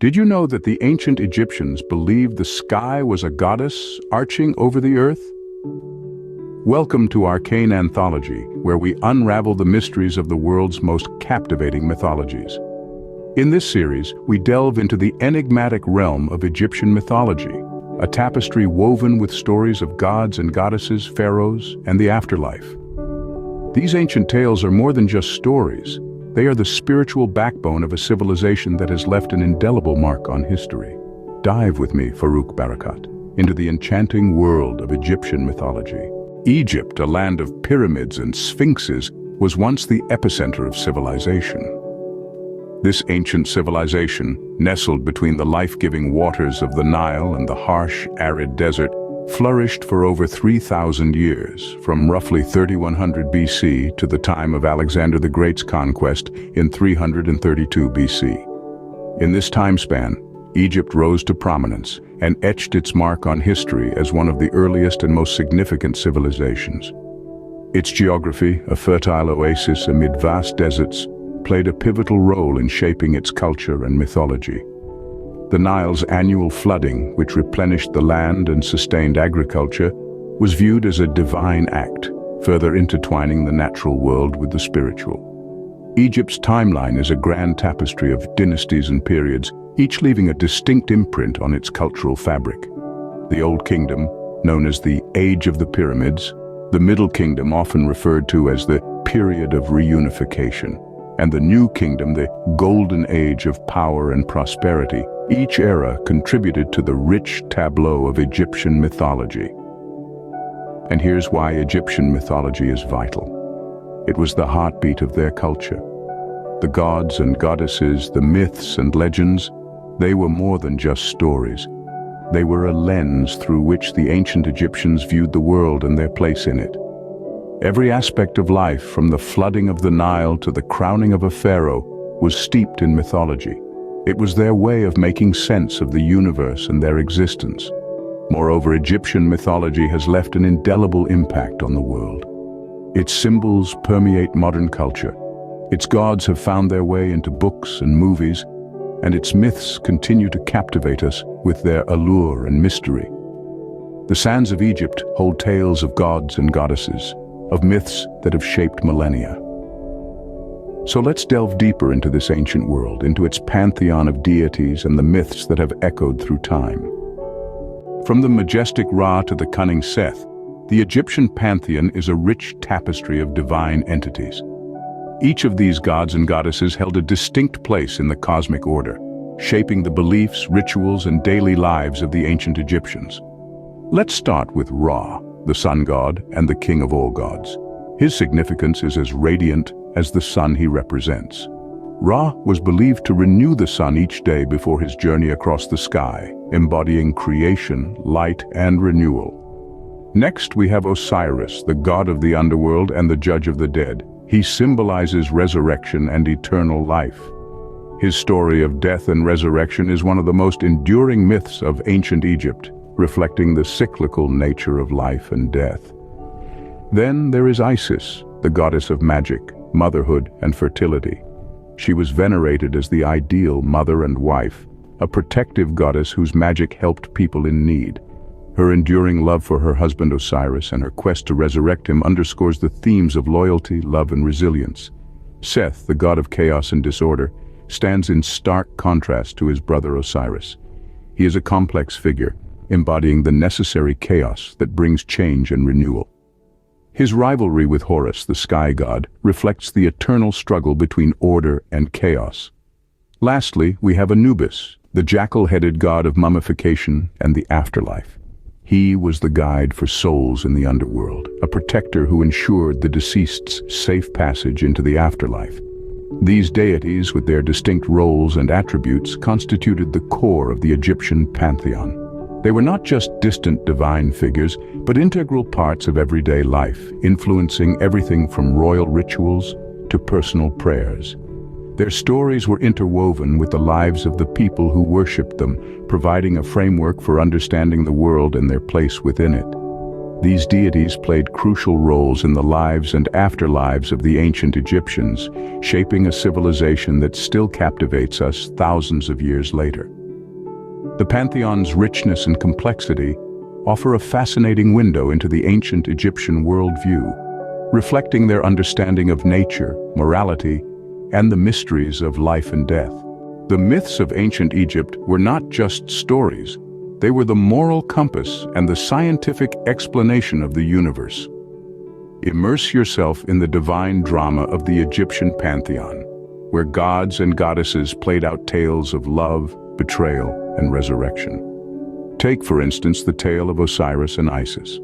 Did you know that the ancient Egyptians believed the sky was a goddess arching over the earth? Welcome to Arcane Anthology, where we unravel the mysteries of the world's most captivating mythologies. In this series, we delve into the enigmatic realm of Egyptian mythology, a tapestry woven with stories of gods and goddesses, pharaohs, and the afterlife. These ancient tales are more than just stories. They are the spiritual backbone of a civilization that has left an indelible mark on history. Dive with me, Farouk Barakat, into the enchanting world of Egyptian mythology. Egypt, a land of pyramids and sphinxes, was once the epicenter of civilization. This ancient civilization, nestled between the life-giving waters of the Nile and the harsh, arid desert, flourished for over 3,000 years, from roughly 3100 BC to the time of Alexander the Great's conquest in 332 BC. In this time span, Egypt rose to prominence and etched its mark on history as one of the earliest and most significant civilizations. Its geography, a fertile oasis amid vast deserts, played a pivotal role in shaping its culture and mythology. The Nile's annual flooding, which replenished the land and sustained agriculture, was viewed as a divine act, further intertwining the natural world with the spiritual. Egypt's timeline is a grand tapestry of dynasties and periods, each leaving a distinct imprint on its cultural fabric. The Old Kingdom, known as the Age of the Pyramids, the Middle Kingdom, often referred to as the period of reunification, and the New Kingdom, the Golden Age of power and prosperity. Each era contributed to the rich tableau of Egyptian mythology. And here's why Egyptian mythology is vital. It was the heartbeat of their culture. The gods and goddesses, the myths and legends, they were more than just stories. They were a lens through which the ancient Egyptians viewed the world and their place in it. Every aspect of life, from the flooding of the Nile to the crowning of a pharaoh, was steeped in mythology. It was their way of making sense of the universe and their existence. Moreover, Egyptian mythology has left an indelible impact on the world. Its symbols permeate modern culture. Its gods have found their way into books and movies, and its myths continue to captivate us with their allure and mystery. The sands of Egypt hold tales of gods and goddesses, of myths that have shaped millennia. So let's delve deeper into this ancient world, into its pantheon of deities and the myths that have echoed through time. From the majestic Ra to the cunning Seth, the Egyptian pantheon is a rich tapestry of divine entities. Each of these gods and goddesses held a distinct place in the cosmic order, shaping the beliefs, rituals, and daily lives of the ancient Egyptians. Let's start with Ra, the sun god and the king of all gods. His significance is as radiant as the sun he represents. Ra was believed to renew the sun each day before his journey across the sky, embodying creation, light, and renewal. Next, we have Osiris, the god of the underworld and the judge of the dead. He symbolizes resurrection and eternal life. His story of death and resurrection is one of the most enduring myths of ancient Egypt, reflecting the cyclical nature of life and death. Then there is Isis, the goddess of magic, motherhood, and fertility. She was venerated as the ideal mother and wife, a protective goddess whose magic helped people in need. Her enduring love for her husband Osiris and her quest to resurrect him underscores the themes of loyalty, love, and resilience. Seth, the god of chaos and disorder, stands in stark contrast to his brother Osiris. He is a complex figure, embodying the necessary chaos that brings change and renewal. His rivalry with Horus, the sky god, reflects the eternal struggle between order and chaos. Lastly, we have Anubis, the jackal-headed god of mummification and the afterlife. He was the guide for souls in the underworld, a protector who ensured the deceased's safe passage into the afterlife. These deities, with their distinct roles and attributes, constituted the core of the Egyptian pantheon. They were not just distant divine figures, but integral parts of everyday life, influencing everything from royal rituals to personal prayers. Their stories were interwoven with the lives of the people who worshipped them, providing a framework for understanding the world and their place within it. These deities played crucial roles in the lives and afterlives of the ancient Egyptians, shaping a civilization that still captivates us thousands of years later. The pantheon's richness and complexity offer a fascinating window into the ancient Egyptian worldview, reflecting their understanding of nature, morality, and the mysteries of life and death. The myths of ancient Egypt were not just stories. They were the moral compass and the scientific explanation of the universe. Immerse yourself in the divine drama of the Egyptian Pantheon, where gods and goddesses played out tales of love, betrayal, and resurrection. Take, for instance, the tale of Osiris and Isis.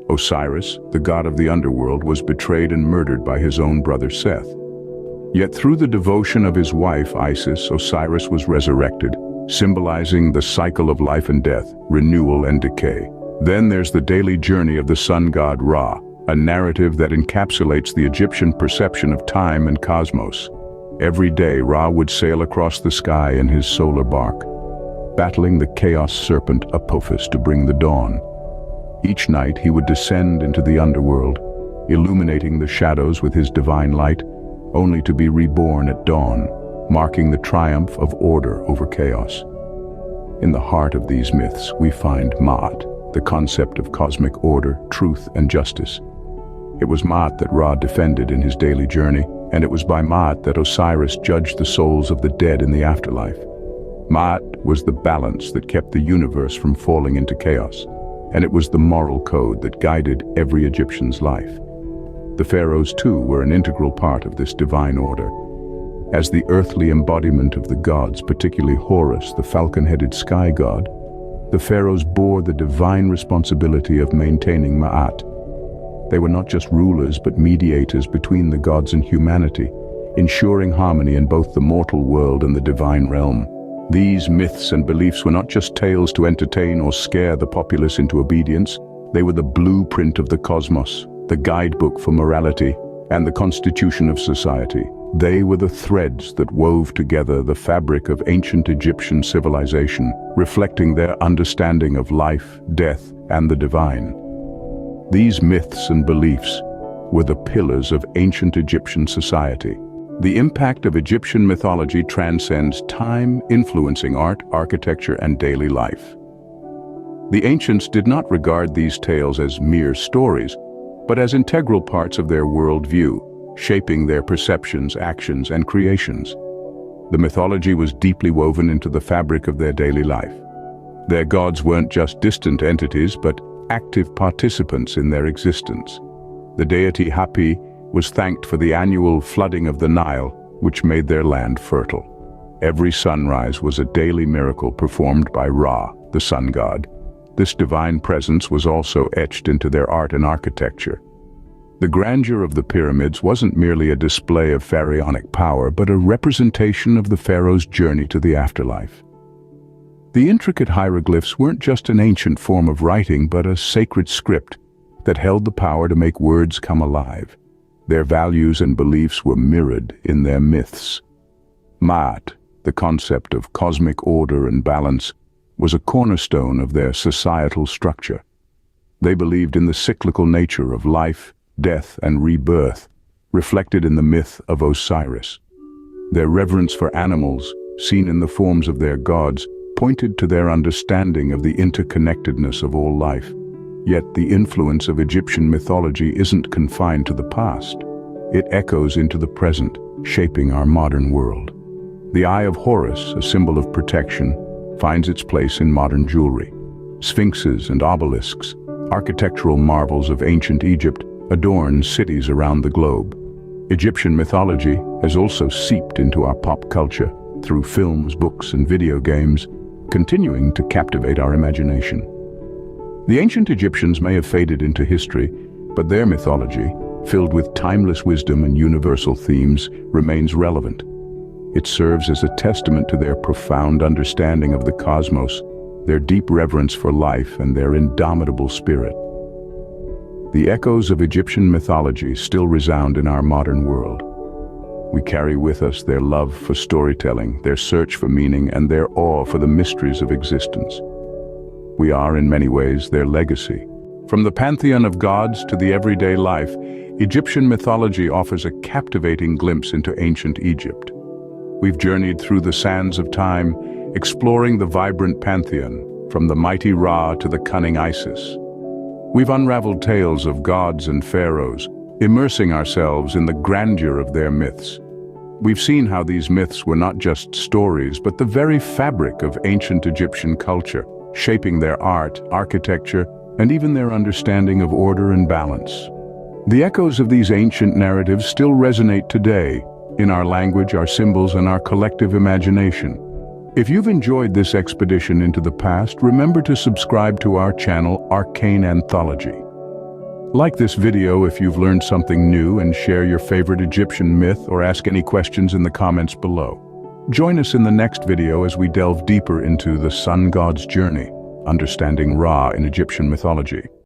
Osiris, the god of the underworld, was betrayed and murdered by his own brother Seth. Yet through the devotion of his wife Isis, Osiris was resurrected, symbolizing the cycle of life and death, renewal and decay. Then there's the daily journey of the sun god Ra, a narrative that encapsulates the Egyptian perception of time and cosmos. Every day Ra would sail across the sky in his solar bark, battling the chaos serpent Apophis to bring the dawn. Each night he would descend into the underworld, illuminating the shadows with his divine light, only to be reborn at dawn, marking the triumph of order over chaos. In the heart of these myths, we find Ma'at, the concept of cosmic order, truth, and justice. It was Ma'at that Ra defended in his daily journey, and it was by Ma'at that Osiris judged the souls of the dead in the afterlife. Ma'at was the balance that kept the universe from falling into chaos, and it was the moral code that guided every Egyptian's life. The pharaohs, too, were an integral part of this divine order. As the earthly embodiment of the gods, particularly Horus, the falcon-headed sky god, the pharaohs bore the divine responsibility of maintaining Ma'at. They were not just rulers but mediators between the gods and humanity, ensuring harmony in both the mortal world and the divine realm. These myths and beliefs were not just tales to entertain or scare the populace into obedience. They were the blueprint of the cosmos, the guidebook for morality, and the constitution of society. They were the threads that wove together the fabric of ancient Egyptian civilization, reflecting their understanding of life, death, and the divine. These myths and beliefs were the pillars of ancient Egyptian society. The impact of Egyptian mythology transcends time, influencing art, architecture, and daily life. The ancients did not regard these tales as mere stories, but as integral parts of their worldview, shaping their perceptions, actions, and creations. The mythology was deeply woven into the fabric of their daily life. Their gods weren't just distant entities, but active participants in their existence. The deity Hapi was thanked for the annual flooding of the Nile, which made their land fertile. Every sunrise was a daily miracle performed by Ra, the sun god. This divine presence was also etched into their art and architecture. The grandeur of the pyramids wasn't merely a display of pharaonic power, but a representation of the pharaoh's journey to the afterlife. The intricate hieroglyphs weren't just an ancient form of writing, but a sacred script that held the power to make words come alive. Their values and beliefs were mirrored in their myths. Ma'at, the concept of cosmic order and balance, was a cornerstone of their societal structure. They believed in the cyclical nature of life, death, and rebirth, reflected in the myth of Osiris. Their reverence for animals, seen in the forms of their gods, pointed to their understanding of the interconnectedness of all life. Yet the influence of Egyptian mythology isn't confined to the past. It echoes into the present, shaping our modern world. The Eye of Horus, a symbol of protection, finds its place in modern jewelry. Sphinxes and obelisks, architectural marvels of ancient Egypt, adorn cities around the globe. Egyptian mythology has also seeped into our pop culture through films, books, and video games, continuing to captivate our imagination. The ancient Egyptians may have faded into history, but their mythology, filled with timeless wisdom and universal themes, remains relevant. It serves as a testament to their profound understanding of the cosmos, their deep reverence for life, and their indomitable spirit. The echoes of Egyptian mythology still resound in our modern world. We carry with us their love for storytelling, their search for meaning, and their awe for the mysteries of existence. We are, in many ways, their legacy, From the pantheon of gods to the everyday life, Egyptian mythology offers a captivating glimpse into ancient Egypt. We've journeyed through the sands of time, exploring the vibrant pantheon, from the mighty Ra to the cunning Isis. We've unraveled tales of gods and pharaohs, immersing ourselves in the grandeur of their myths. We've seen how these myths were not just stories, but the very fabric of ancient Egyptian culture, shaping their art, architecture, and even their understanding of order and balance. The echoes of these ancient narratives still resonate today, in our language, our symbols, and our collective imagination. If you've enjoyed this expedition into the past, remember to subscribe to our channel, Arcane Anthology. Like this video if you've learned something new, and share your favorite Egyptian myth or ask any questions in the comments below. Join us in the next video as we delve deeper into the sun god's journey, understanding Ra in Egyptian mythology.